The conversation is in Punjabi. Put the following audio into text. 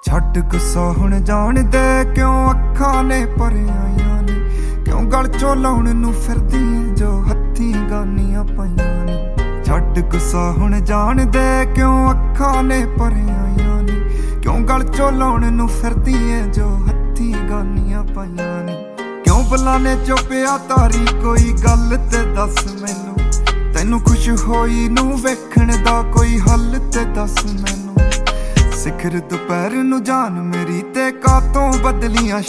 ਛੱਡ ਗੁੱਸਾ ਹੁਣ ਜਾਣ ਦੇ, ਕਿਉਂ ਅੱਖਾਂ ਨੇ ਭਰਿਆਈਆਂ ਨੇ, ਕਿਉਂ ਗਲ ਚੋਂ ਲਾਉਣ ਨੂੰ ਫਿਰਦੀ ਏ ਜੋ ਹੱਥੀਂ ਗਾਨੀਆਂ ਪਾਈਆਂ ਨੇ। ਛੱਡ ਗੁੱਸਾ ਹੁਣ ਜਾਣ ਦੇ, ਕਿਉਂ ਅੱਖਾਂ ਨੇ ਭਰਿਆਈਆਂ ਨੇ, ਕਿਉਂ ਗਲ ਚੋਂ ਲਾਉਣ ਨੂੰ ਫਿਰਦੀ ਏ ਜੋ ਹੱਥੀਂ ਗਾਨੀਆਂ ਪਾਈਆਂ ਨੇ। ਕਿਉਂ ਬੁਲਾਨੇ ਚੁੱਪਿਆ ਤਾਰੀ ਕੋਈ ਗੱਲ ਤੇ ਦੱਸ ਮੈਨੂੰ, ਤੈਨੂੰ ਖੁਸ਼ ਹੋਈ ਨੂੰ ਵੇਖਣ ਦਾ ਕੋਈ ਹੱਲ ਤੇ ਦੱਸ ਮੈਨੂੰ। ਸਿਖਰ ਦੁਪਹਿਰ ਨੂੰ ਜਾਨ ਮੇਰੀ ਤੇ ਕਾਤੋਂ ਬਦਲੀਆਂ